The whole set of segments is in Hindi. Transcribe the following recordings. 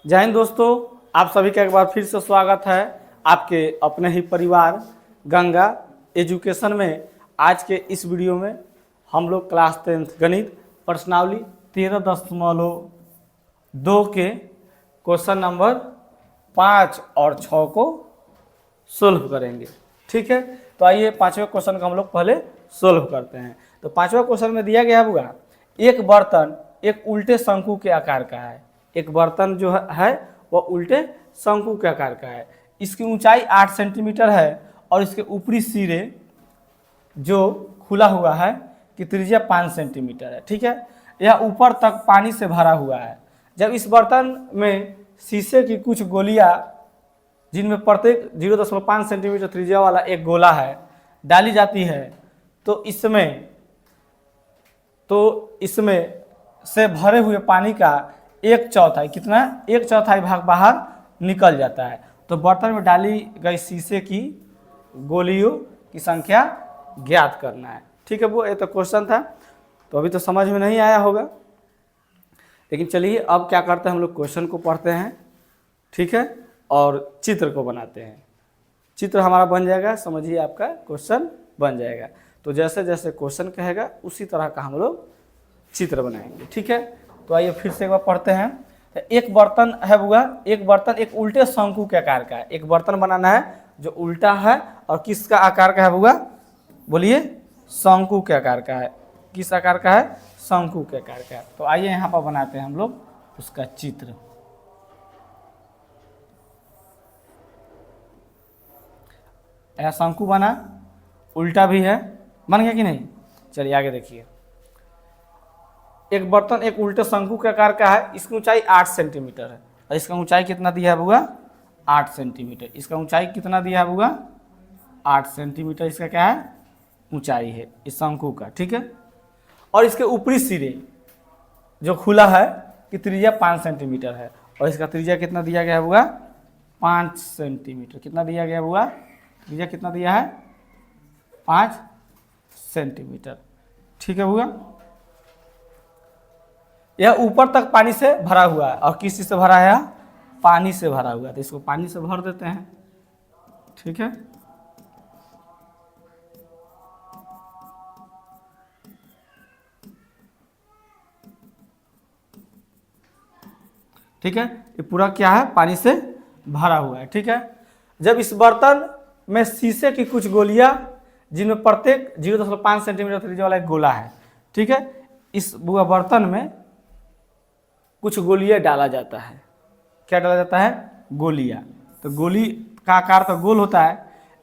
जय हिंद दोस्तों, आप सभी का एक बार फिर से स्वागत है आपके अपने ही परिवार गंगा एजुकेशन में। आज के इस वीडियो में हम लोग क्लास 10th गणित प्रश्नावली 13.2 के क्वेश्चन नंबर 5 और 6 को सोल्व करेंगे। ठीक है, तो आइए पांचवें क्वेश्चन का हम लोग पहले सोल्व करते हैं। तो पांचवा क्वेश्चन में दिया गया होगा, एक बर्तन एक उल्टे शंकु के आकार का है। एक बर्तन जो है वह उल्टे शंकु के आकार का है। इसकी ऊंचाई 8 सेंटीमीटर है और इसके ऊपरी सिरे जो खुला हुआ है कि त्रिज्या 5 सेंटीमीटर है। ठीक है, यह ऊपर तक पानी से भरा हुआ है। जब इस बर्तन में शीशे की कुछ गोलियां जिनमें प्रत्येक 0.5 सेंटीमीटर त्रिज्या वाला एक गोला है डाली जाती है तो इसमें से भरे हुए पानी का 1/4 कितना 1/4 भाग बाहर निकल जाता है। तो बर्तन में डाली गई शीशे की गोलियों की संख्या ज्ञात करना है। ठीक है, वो ये तो क्वेश्चन था, तो अभी तो समझ में नहीं आया होगा, लेकिन चलिए अब क्या करते हैं, हम लोग क्वेश्चन को पढ़ते हैं। ठीक है, और चित्र को बनाते हैं। चित्र हमारा बन जाएगा, समझिए आपका क्वेश्चन बन जाएगा। तो जैसे जैसे क्वेश्चन कहेगा उसी तरह का हम लोग चित्र बनाएंगे। ठीक है, तो आइए फिर से एक बार पढ़ते हैं। तो एक बर्तन है बुआ, एक बर्तन एक उल्टे शंकु के आकार का है। एक बर्तन बनाना है जो उल्टा है और किसका आकार का है बुआ, बोलिए, शंकु के आकार का है। किस आकार का है, शंकु के आकार का है। तो आइए यहाँ पर बनाते हैं हम लोग उसका चित्र। यह शंकु बना, उल्टा भी है, बन गया कि नहीं। चलिए आगे देखिए। एक बर्तन एक उल्टे शंकु के आकार का है। इसकी ऊंचाई 8 सेंटीमीटर है और इसका ऊंचाई कितना दिया है बुआ, 8 सेंटीमीटर। इसका ऊंचाई कितना दिया है बुआ, 8 सेंटीमीटर इसका क्या है, ऊंचाई है इस शंकु का। ठीक है, और इसके ऊपरी सिरे जो खुला है कि त्रिज्या 5 सेंटीमीटर है और इसका त्रिज्या कितना दिया गया है बुआ, 5 सेंटीमीटर। कितना दिया गया बुआ, त्रिज्या कितना दिया है, 5 सेंटीमीटर। ठीक है बुआ, यह ऊपर तक पानी से भरा हुआ है और किस चीज से भरा है, पानी से भरा हुआ है। तो इसको पानी से भर देते हैं। ठीक है, ठीक है, ये पूरा क्या है, पानी से भरा हुआ है। ठीक है, जब इस बर्तन में शीशे की कुछ गोलियां जिनमें प्रत्येक 0.5 सेंटीमीटर त्रिज्या वाला एक गोला है। ठीक है, इस बर्तन में कुछ गोलियां डाला जाता है। क्या डाला जाता है, गोलियां। तो गोली का आकार तो गोल होता है,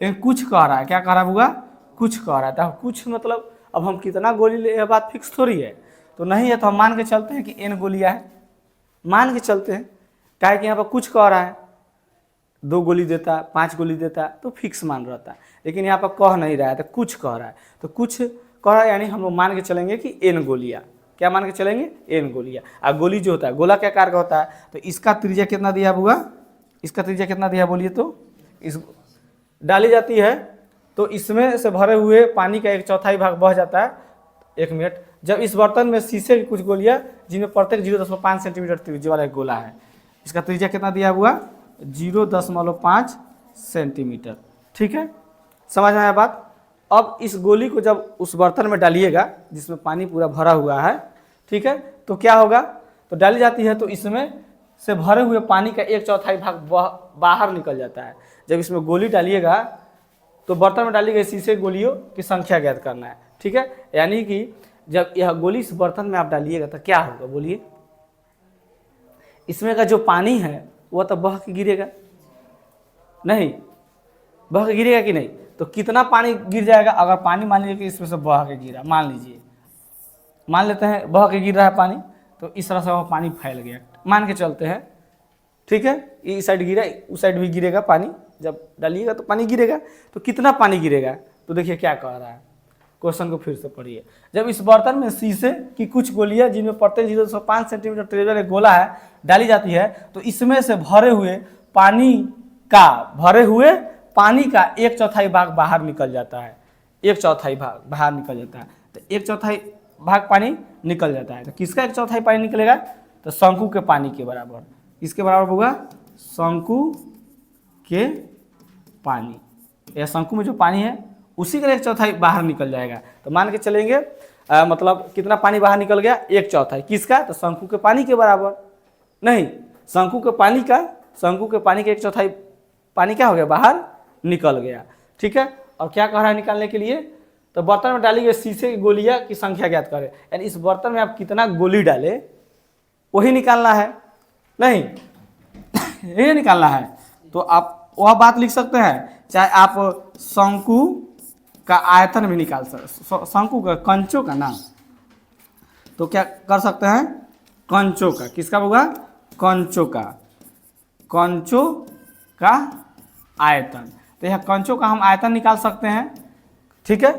लेकिन कुछ कह रहा है, क्या कह रहा है बुआ, कुछ कह रहा है। तो कुछ मतलब अब हम कितना गोली ले, यह बात फिक्स थोड़ी है, तो नहीं है तो हम मान के चलते हैं कि n गोलियां है, मान के चलते हैं। क्या है कि यहाँ पर कुछ कह रहा है, 2 गोली देता, 5 गोली देता तो फिक्स मान रहता है, लेकिन यहाँ पर कह नहीं रहा है, तो कुछ कह रहा है। तो कुछ कह रहा है यानी हम लोग मान के चलेंगे कि n गोलियां। क्या मान के चलेंगे, n गोलियां। और गोली जो होता है गोला के आकार का होता है। तो इसका त्रिज्या कितना दिया बुआ, इसका त्रिज्या कितना दिया बोलिए, तो इस डाली जाती है तो इसमें से भरे हुए पानी का 1/4 भाग बह जाता है। 1 मिनट। जब इस बर्तन में शीशे की कुछ गोलियां जिनमें प्रत्येक 0.5 सेंटीमीटर त्रिज्या वाला एक गोला है, इसका त्रिज्या कितना दिया हुआ, 0.5 सेंटीमीटर। ठीक है, समझ में आया बात। अब इस गोली को जब उस बर्तन में डालिएगा जिसमें पानी पूरा भरा हुआ है, ठीक है, तो क्या होगा, तो डाली जाती है तो इसमें से भरे हुए पानी का 1/4 भाग बाहर निकल जाता है। जब इसमें गोली डालिएगा तो बर्तन में डाली गई शीशे गोलियों की संख्या ज्ञात करना है। ठीक है, यानी कि जब यह गोली इस बर्तन में आप डालिएगा तो क्या होगा बोलिए, इसमें का जो पानी है वह तो बह के गिरेगा, नहीं बह के गिरेगा कि नहीं। तो कितना पानी गिर जाएगा, अगर पानी मान लीजिए कि इसमें से बह के गिरा, मान लीजिए, मान लेते हैं बह के गिर रहा है पानी, तो इस तरह से वह पानी फैल गया, मान के चलते हैं। ठीक है, इस साइड गिरा, उस साइड भी गिरेगा पानी, जब डालिएगा तो पानी गिरेगा। तो कितना पानी गिरेगा, तो देखिए क्या कह रहा है, क्वेश्चन को फिर से पढ़िए। जब इस बर्तन में शीशे की कुछ गोलियां जिनमें प्रत्येक 0.5 सेंटीमीटर त्रिज्या वाला गोला है डाली जाती है तो इसमें से भरे हुए पानी का 1/4 भाग बाहर निकल जाता है। 1/4 भाग बाहर निकल जाता है, तो 1/4 भाग पानी निकल जाता है। तो किसका 1/4 पानी निकलेगा, तो शंकु के पानी के बराबर। इसके बराबर होगा शंकु के पानी। यह शंकु में जो पानी है उसी का 1/4 बाहर निकल जाएगा। तो मान के चलेंगे मतलब कितना पानी बाहर निकल गया, 1/4 किसका, तो शंकु के पानी के बराबर। नहीं, शंकु के पानी का 1/4 पानी क्या हो गया, बाहर निकल गया। ठीक है, और क्या कह रहा है निकालने के लिए, तो बर्तन में डाली गई शीशे की गोलियां की संख्या ज्ञात करें। यानी इस बर्तन में आप कितना गोली डाले वही निकालना है, नहीं यही निकालना है। तो आप वह बात लिख सकते हैं, चाहे आप शंकु का आयतन भी निकाल सकते, शंकु का कंचों का नाम, तो क्या कर सकते हैं, कंचों का, किसका होगा, कंचों का आयतन। तो यह कंचों का हम आयतन निकाल सकते हैं। ठीक है,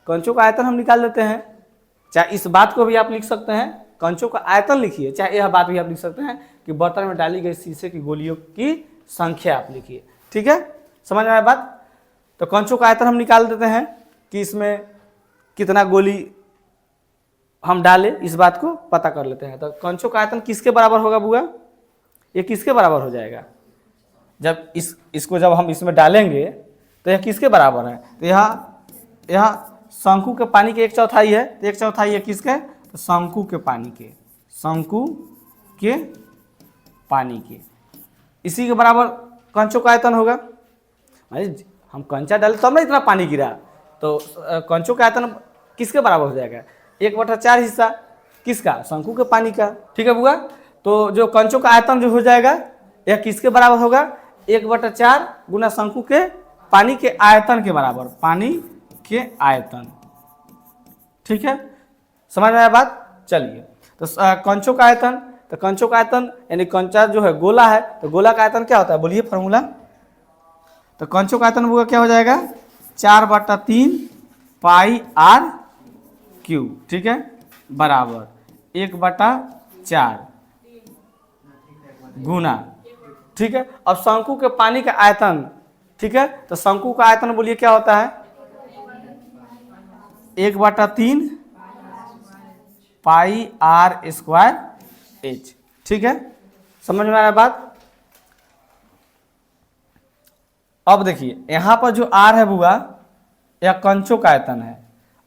कंचों का आयतन हम निकाल देते हैं। चाहे इस बात को भी आप लिख सकते हैं, कंचों का आयतन लिखिए, चाहे यह बात भी आप लिख सकते हैं कि बर्तन में डाली गई शीशे की गोलियों की संख्या आप लिखिए। ठीक है, समझ में आया बात। तो कंचों का आयतन हम निकाल देते हैं कि इसमें कितना गोली हम डाले, इस बात को पता कर लेते हैं। तो कंचों का आयतन किसके बराबर होगा बुआ, ये किसके बराबर हो जाएगा, जब इसको जब हम इसमें डालेंगे तो यह किसके बराबर है, तो यह शंकु के पानी के 1/4 है। तो 1/4 है किसके, तो शंकु के पानी के, इसी के बराबर कंचों का आयतन होगा। हम कंचा डाले तब ना इतना पानी गिरा, तो कंचों का आयतन किसके बराबर हो जाएगा, 1/4 हिस्सा किसका, शंकु के पानी का। ठीक है बुआ, तो जो कंचों का आयतन जो हो जाएगा यह किसके बराबर होगा, 1/4 गुना शंकु के पानी के आयतन के बराबर, पानी के आयतन। ठीक है, समझ में आया बात। चलिए, तो कंचों का आयतन, तो कंचों का आयतन यानी कंचा जो है गोला है, तो गोला का आयतन क्या होता है, बोलिए फॉर्मूला। तो कंचों का आयतन वो क्या हो जाएगा, 4/3 पाई आर क्यूब। ठीक है, बराबर 1/4 गुना। ठीक है, अब शंकु के पानी का आयतन, ठीक है, तो शंकु का आयतन बोलिए क्या होता है, 1/3 पाई आर स्क्वायर एच। ठीक है, समझ में आया बात। अब देखिए यहां पर जो आर है बुआ, यह कंचों का आयतन है,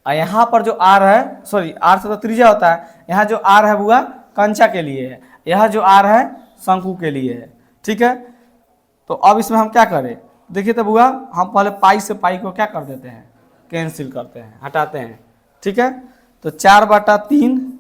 और यहां पर जो आर है, सॉरी आर से तो त्रिज्या होता है, यहाँ जो आर है बुआ कंचा के लिए है, यह जो आर है शंकु के लिए है। ठीक है, तो अब इसमें हम क्या करें, देखिए तो बुआ हम पहले पाई से पाई को क्या कर देते हैं, कैंसिल करते हैं, हटाते हैं। ठीक है, तो 4/3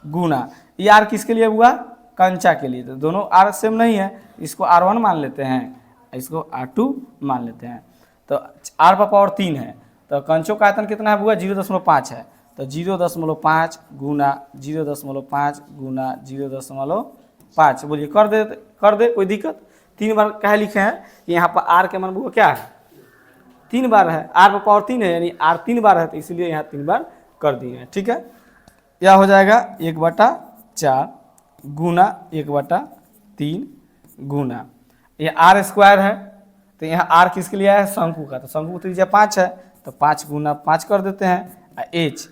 गुना, ये आर किसके लिए बुआ, कंचा के लिए। तो दोनों आर सेम नहीं है, इसको R1 मान लेते हैं, इसको R2 मान लेते हैं। तो R पर पावर 3 है, तो कंचों का आयतन कितना है बुआ, 0.5 है। तो 0.5 गुना 0.5 गुना 0.5, बोलिए कर दे कोई दिक्कत। 3 बार कहे लिखे हैं कि यहाँ पर आर के मान बुआ क्या है, 3 बार है, आर पर पावर 3 है, यानी आर 3 बार है, तो इसलिए यहाँ 3 बार कर दिए हैं। ठीक है, यह हो जाएगा 1/4 गुना 1/3 गुना, ये आर स्क्वायर है, तो यहाँ आर किसके लिए है, शंकु का, तो शंकु त्रिज्या 5 है, तो 5 गुना 5 कर देते हैं। एच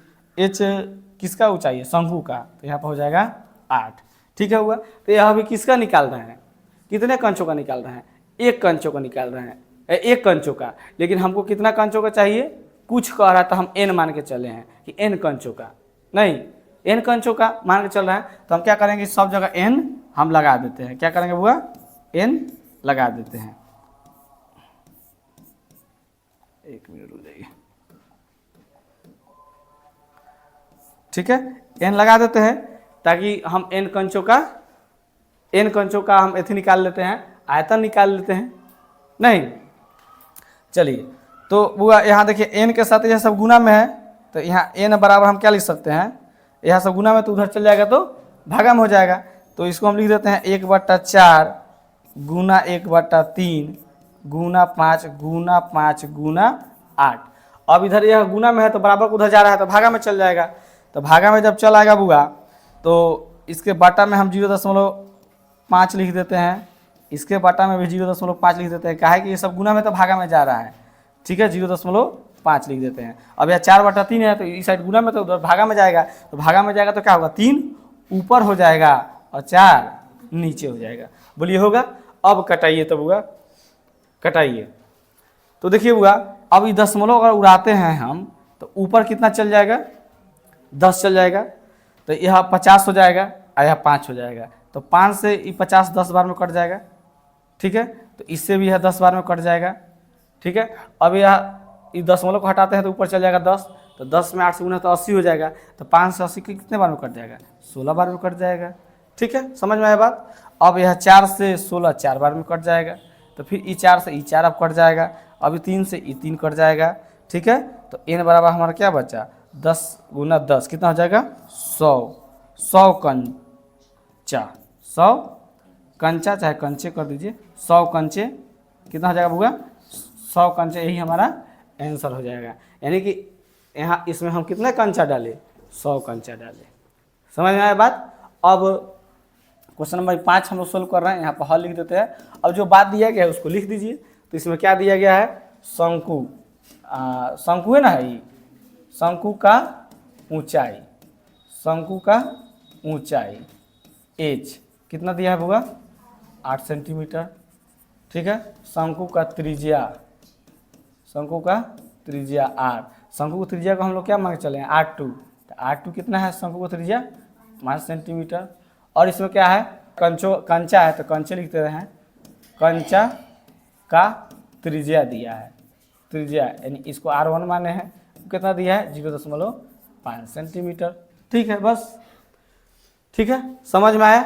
किसका ऊंचाई है, शंकु का, तो यहाँ पर हो जाएगा 8। ठीक है हुआ, तो यह अभी किसका निकाल रहे हैं, कितने कंचों का निकाल रहे हैं, एक कंचों का निकाल रहे हैं, एक कंचों का। लेकिन हमको कितना कंचों का चाहिए, कुछ कह रहा है तो हम n मान के चले हैं कि n कंचों का, नहीं n कंचों का मान के चल रहा है। तो हम क्या करेंगे, सब जगह n हम लगा देते हैं, क्या करेंगे बुआ, n लगा देते हैं। एक मिनट रुक जाइए। ठीक है, n लगा देते हैं ताकि हम n कंचों का हम एथी निकाल लेते हैं, आयतन निकाल लेते हैं। नहीं, चलिए तो बुआ यहाँ देखिए n के साथ यह सब गुना में है, तो यहाँ n बराबर हम क्या लिख सकते हैं, यह सब गुना में तो उधर चल जाएगा तो भागा में हो जाएगा। तो इसको हम लिख देते हैं 1/4 गुना 1/3 गुना 5 गुना 5 गुना 8। अब इधर यह गुना में है तो बराबर को उधर जा रहा है तो भागा में चल जाएगा। तो भागा में जब चल आएगा बुआ, तो इसके बाटा में हम 0.5 लिख देते हैं, इसके बाटा में भी 0.5 लिख देते हैं, काहे कि ये सब गुना में तो भागा में जा रहा है। ठीक है, 0.5 लिख देते हैं। अब यह 4/3 है, तो इस साइड गुना में तो उधर भागा में जाएगा, तो भागा में जाएगा तो क्या होगा, 3 ऊपर हो जाएगा और 4 नीचे हो जाएगा। बोलिए होगा। अब कटाइए तब हुआ, कटाइए। तो देखिए हुआ, अब ये दशमलव अगर उड़ाते हैं हम तो ऊपर कितना चल जाएगा, 10 चल जाएगा। तो यह 50 हो जाएगा और यह 5 हो जाएगा। तो 5 से ये 50 10 बार में कट जाएगा, ठीक है। तो इससे भी यह 10 बार में कट जाएगा, ठीक है। अब यह इस दशमलव को हटाते हैं तो ऊपर चल जाएगा 10। तो 10 में 8 से गुना तो 80 हो जाएगा। तो 5 से 80 के कितने बार में कट जाएगा, 16 बार में कट जाएगा, ठीक है। समझ में आया बात। अब यह 4 से 16 4 बार में कट जाएगा। तो फिर ई 4 से ई 4 अब कट जाएगा। अभी 3 से ई 3 कट जाएगा, ठीक है। तो n बराबर हमारा क्या बचा, 10 गुना 10 कितना हो जाएगा, 100 कंचा, 100 कंचा चाहे कंचे कर दीजिए, 100 कंचे कितना हो जाएगा बुआ, 100 कंचे, यही हमारा आंसर हो जाएगा। यानी कि यहाँ इसमें हम कितने कंचा डाले, 100 कंचा डाले। समझ में आया बात। अब क्वेश्चन नंबर 5 हम लोग सोल्व कर रहे हैं, यहाँ पर हल लिख देते हैं। अब जो बात दिया गया है उसको लिख दीजिए। तो इसमें क्या दिया गया है, शंकु, शंकु है ना, ये शंकु का ऊंचाई, शंकु का ऊंचाई h कितना दिया है बुआ, 8 सेंटीमीटर, ठीक है। शंकु का त्रिज्या, शंकु का त्रिज्या r, शंकु की त्रिज्या को हम लोग क्या मान के चले हैं, r2। तो r2 कितना है शंकु का त्रिज्या, 5 सेंटीमीटर। और इसमें क्या है, कंचा है तो कंचे लिखते हैं, कंचा का त्रिज्या दिया है, त्रिज्या यानी इसको r1 माने हैं, कितना दिया है 0.5 सेंटीमीटर, ठीक है। बस ठीक है, समझ में आया,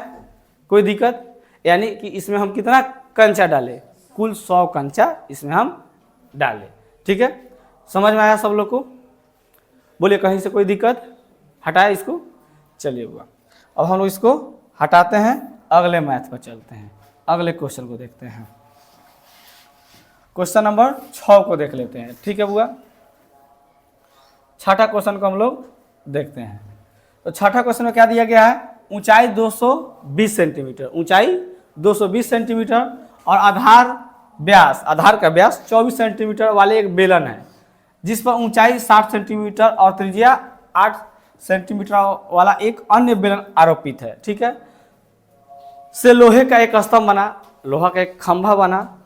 कोई दिक्कत। यानी कि इसमें हम कितना कंचा डाले, कुल 100 कंचा इसमें हम डाले, ठीक है। समझ में आया सब लोग को, बोलिए कहीं से कोई दिक्कत, हटाए इसको। चलिए हुआ, अब हम लोग इसको हटाते हैं, अगले मैथ पर चलते हैं, अगले क्वेश्चन को देखते हैं। क्वेश्चन नंबर 6 को देख लेते हैं, ठीक है बुआ। छठा क्वेश्चन को हम लोग देखते हैं। तो छठा क्वेश्चन में क्या दिया गया है, ऊंचाई 220 सेंटीमीटर, ऊंचाई 220 सेंटीमीटर और आधार व्यास, आधार का व्यास 24 सेंटीमीटर वाले एक बेलन है, जिस पर ऊंचाई 60 सेंटीमीटर और त्रिज्या 8 सेंटीमीटर वाला एक अन्य बेलन आरोपित है, ठीक है। से लोहे का एक स्तंभ बना, लोहा का एक खंभा बना,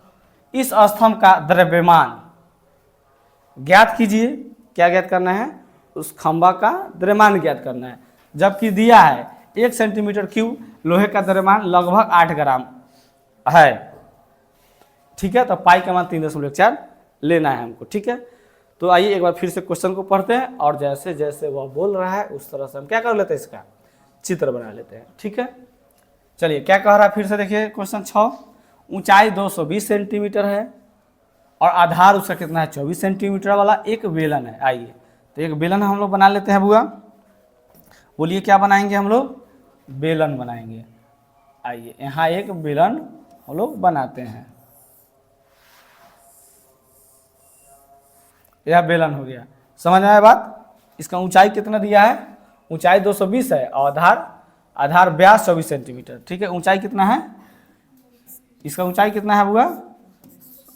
इस स्तंभ का द्रव्यमान ज्ञात कीजिए। क्या ज्ञात करना है, उस खंभा का द्रव्यमान ज्ञात करना है। जबकि दिया है 1 सेंटीमीटर क्यूब लोहे का द्रव्यमान लगभग 8 ग्राम है, ठीक है। तो पाई का मान 3.4 लेना है हमको, ठीक है। तो आइए एक बार फिर से क्वेश्चन को पढ़ते हैं और जैसे जैसे वह बोल रहा है उस तरह से हम क्या कर लेते हैं, इसका चित्र बना लेते हैं, ठीक है। चलिए क्या कह रहा है फिर से देखिए, क्वेश्चन 6, ऊंचाई 220 सेंटीमीटर है और आधार उसका कितना है, 24 सेंटीमीटर वाला एक बेलन है। आइए तो एक बेलन हम लोग बना लेते हैं बुआ, बोलिए क्या बनाएंगे हम लोग, बेलन बनाएंगे। आइए यहाँ एक बेलन हम लोग बनाते हैं, यह बेलन हो गया। समझ में आया बात। इसका ऊंचाई कितना दिया है, ऊंचाई 220 है और आधार व्यास 24 सेंटीमीटर, ठीक है। ऊंचाई कितना है, इसका ऊंचाई कितना है बुआ,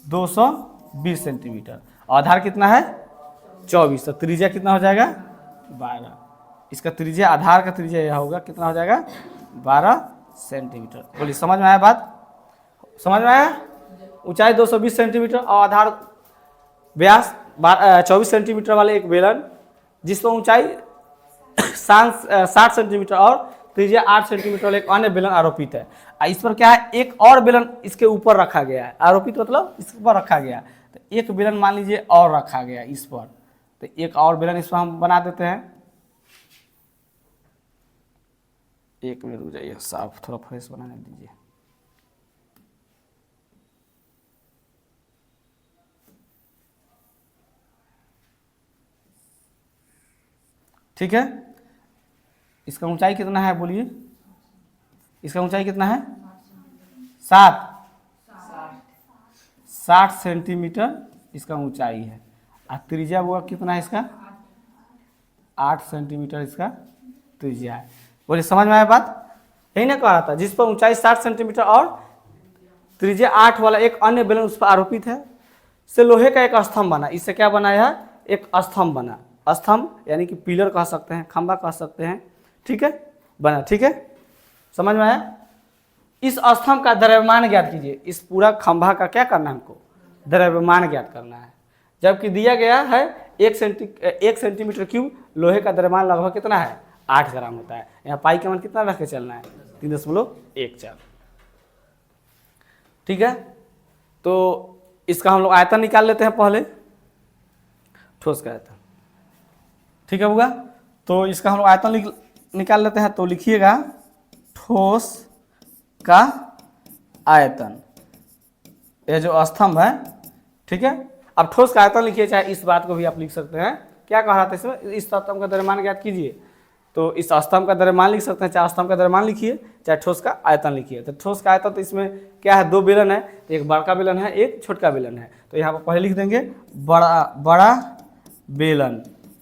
220 सेंटीमीटर, आधार कितना है 24, तो त्रिज्या कितना हो जाएगा 12। इसका त्रिज्या, आधार का त्रिज्या यह होगा, कितना हो जाएगा 12 सेंटीमीटर। बोलिए समझ में आया बात, समझ में आया। ऊंचाई 220 सेंटीमीटर और आधार व्यास 24 सेंटीमीटर वाले एक बेलन, जिस पर ऊंचाई 60 सेंटीमीटर और त्रिज्या 8 सेंटीमीटर वाले एक अन्य बेलन आरोपित है। इस पर क्या है, एक और बेलन इसके ऊपर रखा गया है, आरोपित मतलब इसके ऊपर रखा गया। तो एक बेलन मान लीजिए और रखा गया इस पर, तो एक और बेलन इस पर हम बना देते हैं। एक मिनट रुक जाइए, साफ थोड़ा फ्रेश बनाने दीजिए। ठीक है, इसका ऊंचाई कितना है बोलिए, इसका ऊंचाई कितना है 60 सेंटीमीटर इसका ऊंचाई है। और त्रिज्या वो कितना है इसका 8 सेंटीमीटर इसका त्रिज्या है। बोलिए समझ में आया बात, यही ना कह रहा था, जिस पर ऊंचाई 60 सेंटीमीटर और त्रिज्या 8 वाला एक अन्य बेलन उस पर आरोपित है, से लोहे का एक स्तंभ बना। इससे क्या बनाया, एक स्तंभ बना, स्तंभ यानी कि पिलर कह सकते हैं, खंभा कह सकते हैं, ठीक है, बना, ठीक है। समझ में आया, इस स्तंभ का द्रव्यमान ज्ञात कीजिए। इस पूरा खंभा का क्या करना है हमको, द्रव्यमान ज्ञात करना है। जबकि दिया गया है 1 सेंटीमीटर क्यूब लोहे का द्रव्यमान लगभग कितना है 8 ग्राम होता है। यहाँ पाई का मान कितना रख के चलना है 3.14। ठीक है, तो इसका हम लोग आयतन निकाल लेते हैं पहले, ठोस का आयतन। ठीक है होगा, तो इसका हम लोग आयतन निकाल लेते हैं। तो लिखिएगा ठोस का आयतन, यह जो स्तंभ है। ठीक है, अब ठोस का आयतन लिखिए, चाहे इस बात को भी आप लिख सकते हैं। क्या कहा था इसमें, इस स्तंभ का द्रव्यमान ज्ञात कीजिए। तो इस स्तंभ का द्रव्यमान लिख सकते हैं, चाहे स्तंभ का द्रव्यमान लिखिए चाहे ठोस का आयतन लिखिए। तो ठोस का आयतन तो इसमें क्या है, 2 बेलन है, एक बड़ा बेलन है एक छोटा बेलन है। तो यहाँ पर पहले लिख देंगे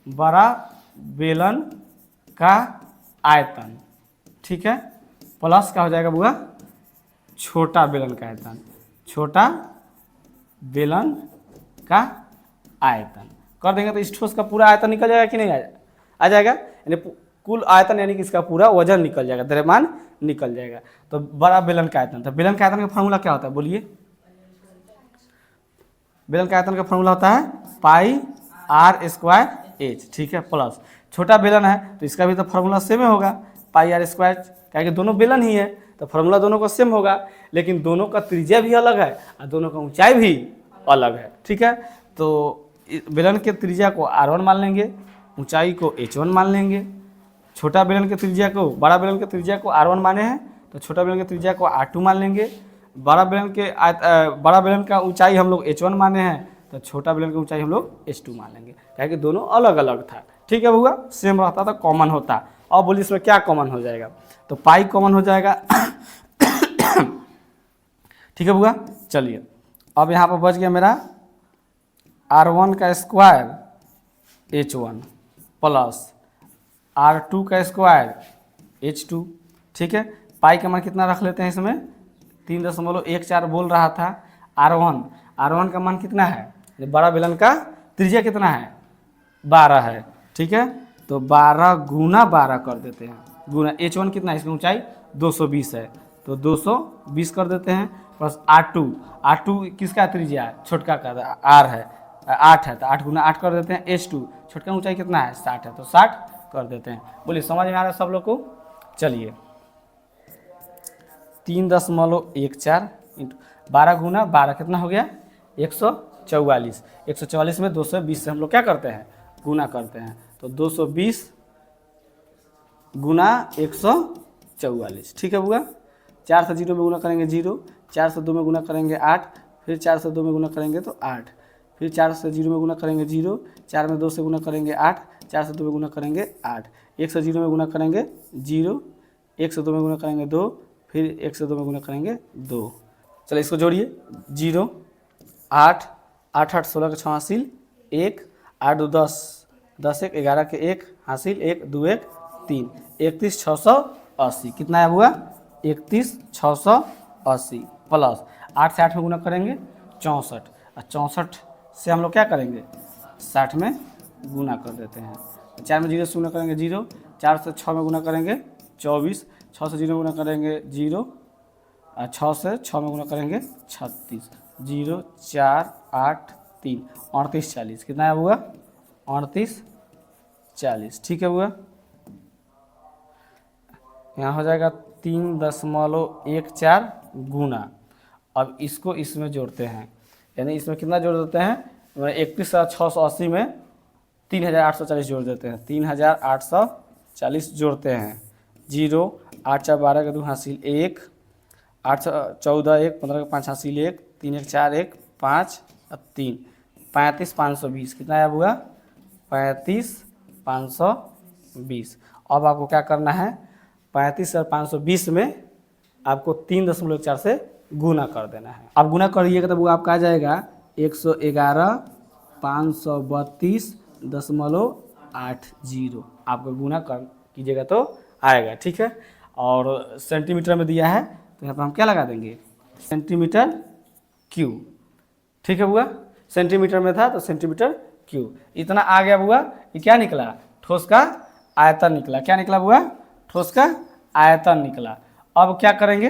बड़ा बेलन का आयतन। ठीक है, प्लस का हो जाएगा बुआ छोटा बेलन का आयतन, छोटा बेलन का आयतन कर देंगे। तो इस ठोस का पूरा आयतन निकल जाएगा कि नहीं आ जाएगा, यानी कुल आयतन यानी कि इसका पूरा वजन निकल जाएगा, द्रव्यमान निकल जाएगा। तो बड़ा बेलन का आयतन, तो बेलन का आयतन का फॉर्मूला क्या होता है बोलिए। बेलन का आयतन का फॉर्मूला होता है पाई आर स्क्वायर एच। ठीक है, प्लस छोटा बेलन है तो इसका भी तो फॉर्मूला सेम होगा, पाई आर स्क्वायर, क्या दोनों बेलन ही है तो फॉर्मूला दोनों का सेम होगा। लेकिन दोनों का त्रिज्या भी अलग है और दोनों का ऊंचाई भी अलग है। ठीक है, तो बेलन के त्रिज्या को R1 मान लेंगे, ऊंचाई को H1 मान लेंगे। छोटा बेलन के त्रिज्या को, बड़ा बेलन के त्रिज्या को R1 माने हैं तो छोटा बेलन के त्रिज्या को R2 मान लेंगे। बड़ा बेलन का ऊंचाई हम लोग H1 माने हैं तो छोटा बेलन की ऊंचाई हम लोग H2 मान लेंगे, क्या कि दोनों अलग अलग था। ठीक है हुआ, सेम रहता था, कॉमन होता। अब बोलिए इसमें क्या कॉमन हो जाएगा, तो पाई कॉमन हो जाएगा। ठीक है बुआ, चलिए अब यहाँ पर बच गया मेरा R1 का स्क्वायर H1 प्लस R2 का स्क्वायर H2। ठीक है, पाई का मान कितना रख लेते हैं इसमें 3.14 बोल रहा था। R1 का मान कितना है, बड़ा बेलन का त्रिज्या कितना है 12 है। ठीक है, तो 12 गुना 12 कर देते हैं, गुना H1 कितना है, इसकी ऊंचाई 220 है तो 220 कर देते हैं, प्लस R2 किसका त्रिज्या है, छोटका का R है 8 है तो 8 गुना 8 कर देते हैं। H2 छोटका ऊंचाई कितना है 60 है तो 60 कर देते हैं। बोलिए समझ में आ रहा है सब लोग को। चलिए 3.14 इंटू 12 गुना 12 कितना हो गया 144। 144 में 220 से हम लोग क्या करते हैं गुना करते हैं, तो 220 गुना 144। ठीक है बुआ, 4 से 0 में गुना करेंगे 0, 4 से 2 में गुना करेंगे 8, फिर 4 से 2 में गुना करेंगे तो 8, फिर 4 से 0 में गुना करेंगे 0, 4 में 2 से गुना करेंगे 8, 4 से 2 में गुना करेंगे 8, 1 से 0 में गुना करेंगे 0, 1 से 2 में गुना करेंगे 2, फिर 1 से 2 में गुना करेंगे 2। चलो इसको जोड़िए 0 8 8 8 16 के 6 हासिल 1, 8 2 10 10 1 11 के 1 हासिल 1 2 1 3, 31 680 कितना है हुआ 31 680 प्लस 8 से 8 में गुना करेंगे 64 और 64 से हम लोग क्या करेंगे 60 में गुना कर देते हैं। 4 में 0 से गुना करेंगे 0, 4 से 6 में गुना करेंगे 24, 6 से 0 में गुना करेंगे 0 और 6 से 6 में गुना करेंगे 36, 0 4 8 3 38 40 कितना है हुआ 38 40। ठीक है हुआ, यहाँ हो जाएगा 3.14 गुना। अब इसको इसमें जोड़ते हैं, यानी इसमें कितना जोड़ देते हैं 31,680 में 3,840 जोड़ देते हैं, 3,840 जोड़ते हैं। 0 8 4 12 के 2 हासिल 1, 8 14 1 15 के 5 हासिल 1, 3 1 4 1 5 और 3 35 520 कितना है हुआ 35 520। अब आपको क्या करना है 35 और 520 में आपको 3.14 से गुना कर देना है। अब गुना करिएगा तो वो आपका आ जाएगा 111 532.80 आपको गुना कर कीजिएगा तो आएगा। ठीक है, और सेंटीमीटर में दिया है तो यहाँ पर हम क्या लगा देंगे सेंटीमीटर क्यूब। ठीक है बुआ, सेंटीमीटर में था तो सेंटीमीटर क्यूब। इतना आ गया बुआ, ये क्या निकला ठोस का आयतन निकला। क्या निकला बुआ ठोस का आयतन निकला। अब क्या करेंगे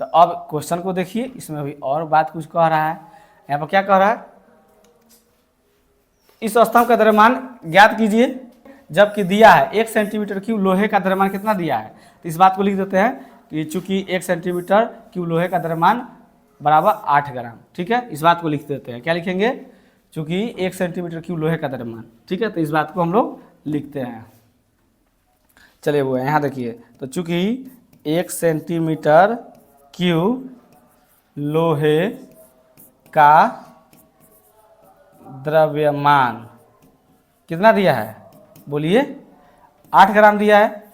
तो अब क्वेश्चन को देखिए, इसमें अभी और बात कुछ कह रहा है। यहाँ पर क्या कह रहा है, इस स्तंभ का द्रव्यमान ज्ञात कीजिए, जबकि दिया है 1 सेंटीमीटर क्यूब लोहे का द्रव्यमान कितना दिया है। तो इस बात को लिख देते हैं कि चूंकि 1 सेंटीमीटर क्यूब लोहे का द्रव्यमान बराबर 8 ग्राम। ठीक है, इस बात को लिख देते हैं। क्या लिखेंगे, चूंकि 1 सेंटीमीटर क्यूब लोहे का द्रव्यमान। ठीक है, तो इस बात को हम लोग लिखते हैं। चलिए वो यहाँ देखिए, तो चूंकि 1 सेंटीमीटर क्यूब लोहे का द्रव्यमान कितना दिया है, बोलिए 8 ग्राम दिया है।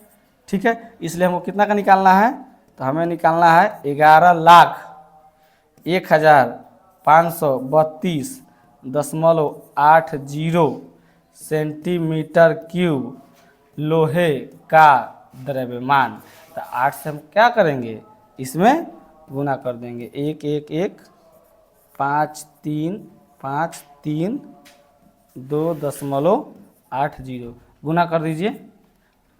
ठीक है, इसलिए हमको कितना का निकालना है, तो हमें निकालना है 11,01,532.80 सेंटीमीटर क्यूब लोहे का द्रव्यमान। तो 8 से हम क्या करेंगे, इसमें गुना कर देंगे। 1 1 1 5 3 5 3 2.80 गुना कर दीजिए,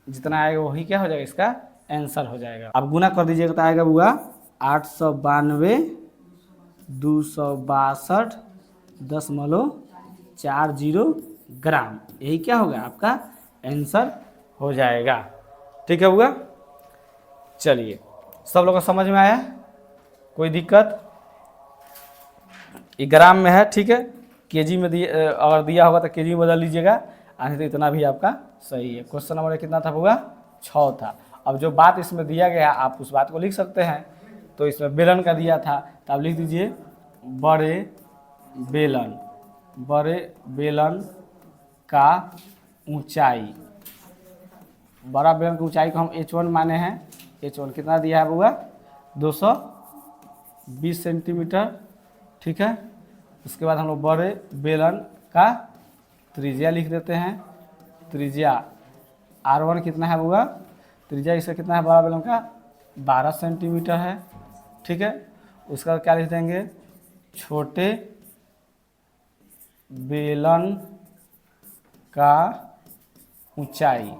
जितना आएगा वही क्या हो जाएगा, इसका आंसर हो जाएगा। अब गुना कर दीजिएगा तो आएगा हुआ 892,262.40 ग्राम। यही क्या होगा, आपका आंसर हो जाएगा। ठीक है हुआ। चलिए, सब लोगों को समझ में आया, कोई दिक्कत, ये ग्राम में है। ठीक है, केजी में अगर दिया होगा तो केजी में बदल लीजिएगा, नहीं तो इतना भी आपका सही है। क्वेश्चन नंबर कितना था होगा, 6 था। अब जो बात इसमें दिया गया आप उस बात को लिख सकते हैं। तो इसमें बेलन का दिया था, तो आप लिख दीजिए बड़े बेलन का ऊंचाई। बड़ा बेलन की ऊंचाई को हम H1 माने हैं। H1 कितना दिया है बुआ, 220 सेंटीमीटर। ठीक है, उसके बाद हम लोग बड़े बेलन का त्रिज्या लिख देते हैं। त्रिज्या R1 कितना है बुआ, त्रिज्या इसका कितना है बड़ा बेलन का, 12 सेंटीमीटर है। ठीक है, उसका बाद क्या लिख देंगे, छोटे बेलन का ऊंचाई,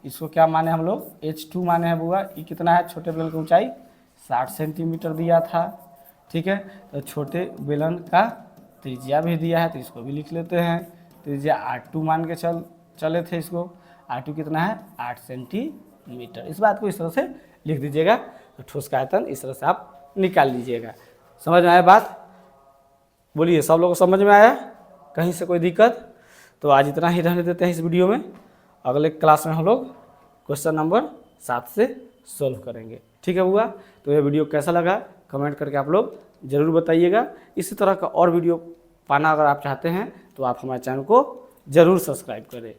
इसको क्या माने हम लोग, H2 माने हैं बुआ। ये कितना है, छोटे बेलन की ऊंचाई 60 सेंटीमीटर दिया था। ठीक है, तो छोटे बेलन का त्रिज्या भी दिया है, तो इसको भी लिख लेते हैं। त्रिज्या R2 मान के चले थे इसको। R2 कितना है, 8 सेंटीमीटर। इस बात को इस तरह से लिख दीजिएगा, तो ठोस का आयतन इस तरह से आप निकाल लीजिएगा। समझ में आया बात, बोलिए सब लोगों को समझ में आया, कहीं से कोई दिक्कत। तो आज इतना ही रहने देते हैं इस वीडियो में। अगले क्लास में हम लोग क्वेश्चन नंबर 7 से सोल्व करेंगे। ठीक है हुआ। तो ये वीडियो कैसा लगा कमेंट करके आप लोग ज़रूर बताइएगा। इसी तरह का और वीडियो पाना अगर आप चाहते हैं तो आप हमारे चैनल को ज़रूर सब्सक्राइब करें।